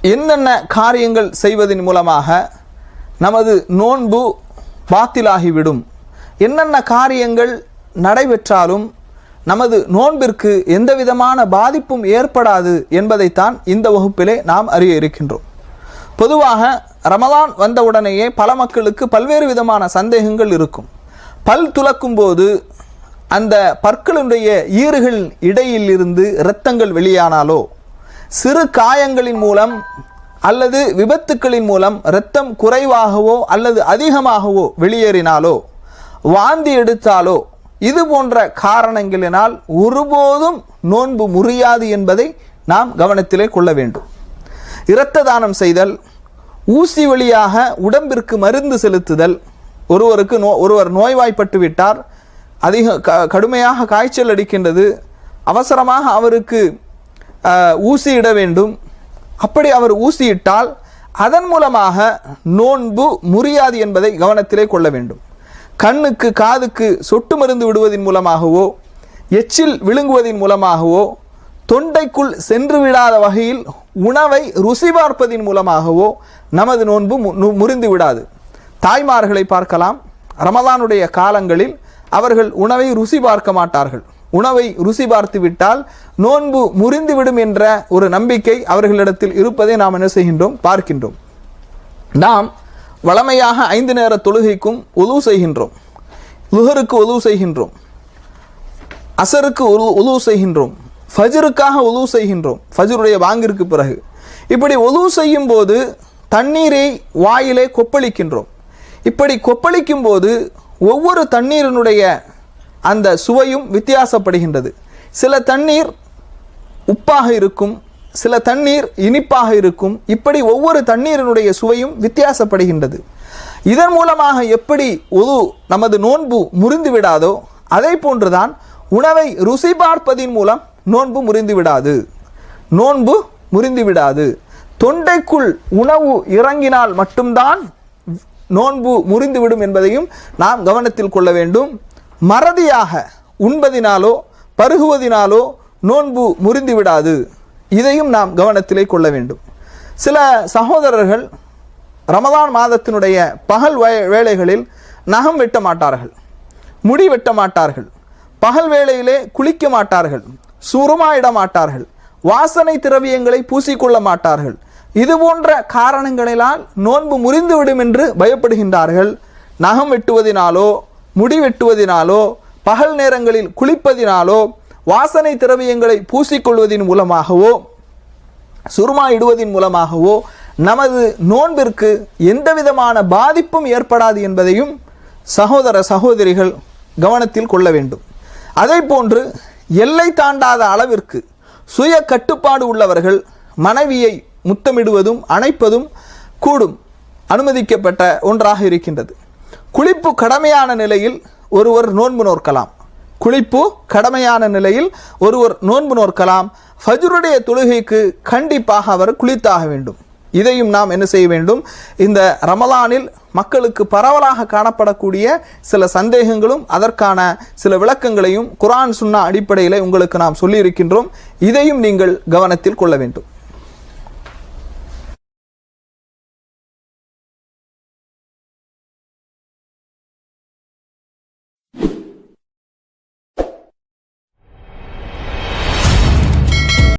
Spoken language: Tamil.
என்னென்ன காரியங்கள் செய்வதன் மூலமாக நமது நோன்பு பாத்திலாகிவிடும், என்னென்ன காரியங்கள் நடைபெற்றாலும் நமது நோன்பிற்கு எந்த விதமான பாதிப்பும் ஏற்படாது என்பதைத்தான் இந்த வகுப்பிலே நாம் அறிய இருக்கின்றோம். பொதுவாக ரமலான் வந்தவுடனேயே பல மக்களுக்கு பல்வேறு விதமான சந்தேகங்கள் இருக்கும். பல் துலக்கும் போது அந்த பற்களுடைய ஈறுகள் இடையில் இருந்து இரத்தங்கள் வெளியானாலோ, சிறு காயங்களின் மூலம் அல்லது விபத்துக்களின் மூலம் இரத்தம் குறைவாகவோ அல்லது அதிகமாகவோ வெளியேறினாலோ, வாந்தி எடுத்தாலோ, இது போன்ற காரணங்களினால் ஒருபோதும் நோன்பு முறியாது என்பதை நாம் கவனத்திலே கொள்ள வேண்டும். இரத்த தானம் செய்தல், ஊசி வழியாக உடம்பிற்கு மருந்து செலுத்துதல், ஒருவர் நோய்வாய்ப்பட்டு விட்டார், கடுமையாக காய்ச்சல் அடிக்கின்றது, அவசரமாக அவருக்கு ஊசியிட வேண்டும். அப்படி அவர் ஊசியிட்டால் அதன் மூலமாக நோன்பு முறியாது என்பதை கவனத்திலே கொள்ள வேண்டும். கண்ணுக்கு காதுக்கு சொட்டு மருந்து விடுவதன் மூலமாகவோ, எச்சில் விழுங்குவதன் மூலமாகவோ, தொண்டைக்குள் சென்று விடாத வகையில் உணவை ருசி பார்ப்பதன் மூலமாகவோ நமது நோன்பு முறிந்து விடாது. தாய்மார்களை பார்க்கலாம். ரமலானுடைய காலங்களில் அவர்கள் உணவை ருசி பார்க்க மாட்டார்கள். உணவை ருசி பார்த்து விட்டால் நோன்பு முறிந்துவிடும் என்ற ஒரு நம்பிக்கை அவர்களிடத்தில் இருப்பதை நாம் என்ன செய்கின்றோம், பார்க்கின்றோம். நாம் வளமையாக 5 நேர தொழுகைக்கும் உது செய்கின்றோம். லுஹருக்கு உது செய்கின்றோம், அசருக்கு உது செய்கின்றோம், ஃபஜ்ருக்காக உது செய்கின்றோம், ஃபஜ்ருடைய வாங்கிற்கு பிறகு. இப்படி உது செய்யும் போது தண்ணீரை வாயிலே கொப்பளிக்கின்றோம். இப்படி கொப்பளிக்கும் போது ஒவ்வொரு தண்ணீரினுடைய அந்த சுவையும் வித்தியாசப்படுகின்றது. சில தண்ணீர் உப்பாக இருக்கும், சில தண்ணீர் இனிப்பாக இருக்கும். இப்படி ஒவ்வொரு தண்ணீரினுடைய சுவையும் வித்தியாசப்படுகின்றது. இதன் மூலமாக எப்படி நமது நோன்பு முறிந்து விடாதோ, அதை போன்றுதான் உணவை ருசி பார்ப்பதின் மூலம் நோன்பு முறிந்து விடாது. நோன்பு முறிந்து விடாது. தொண்டைக்குள் உணவு இறங்கினால் மட்டும்தான் நோன்பு முறிந்துவிடும் என்பதையும் நாம் கவனத்தில் கொள்ள வேண்டும். மறதியாக உண்பதினாலோ பருகுவதினாலோ நோன்பு முறிந்து விடாது. இதையும் நாம் கவனத்திலே கொள்ள வேண்டும். சில சகோதரர்கள் ரமலான் மாதத்தினுடைய பகல் வேளைகளில் நகம் வெட்ட மாட்டார்கள், முடி வெட்ட மாட்டார்கள், பகல் வேளையிலே குளிக்க மாட்டார்கள், சுருமாயிட மாட்டார்கள், வாசனை திரவியங்களை பூசிக்கொள்ள மாட்டார்கள். இது போன்ற காரணங்களினால் நோன்பு முறிந்துவிடும் என்று பயப்படுகின்றார்கள். நகம் வெட்டுவதினாலோ, முடி வெட்டுவதினாலோ, பகல் நேரங்களில் குளிப்பதினாலோ, வாசனை திரவியங்களை பூசிக்கொள்வதன் மூலமாகவோ, சுருமா இடுவதன் மூலமாகவோ நமது நோன்பிற்கு எந்த விதமான பாதிப்பும் ஏற்படாது என்பதையும் சகோதர சகோதரிகள் கவனத்தில் கொள்ள வேண்டும். அதை போன்று எல்லை தாண்டாத அளவிற்கு சுய கட்டுப்பாடு உள்ளவர்கள் மனைவியை முத்தமிடுவதும் அணைப்பதும் கூடும், அனுமதிக்கப்பட்ட ஒன்றாக இருக்கின்றது. குளிப்பு கடமையான நிலையில் ஒருவர் நோன்பு நோக்கலாம். குளிப்பு கடமையான நிலையில் ஒருவர் நோன்பு நோக்கலாம். ஃபஜ்ருடைய தொழுகைக்கு கண்டிப்பாக அவர் குளித்தாக வேண்டும். இதையும் நாம் என்ன செய்ய வேண்டும், இந்த ரமலானில் மக்களுக்கு பரவலாக காணப்படக்கூடிய சில சந்தேகங்களும் அதற்கான சில விளக்கங்களையும் குர்ஆன் சுன்னா அடிப்படையில் உங்களுக்கு நாம் சொல்லியிருக்கின்றோம். இதையும் நீங்கள் கவனத்தில் கொள்ள வேண்டும்.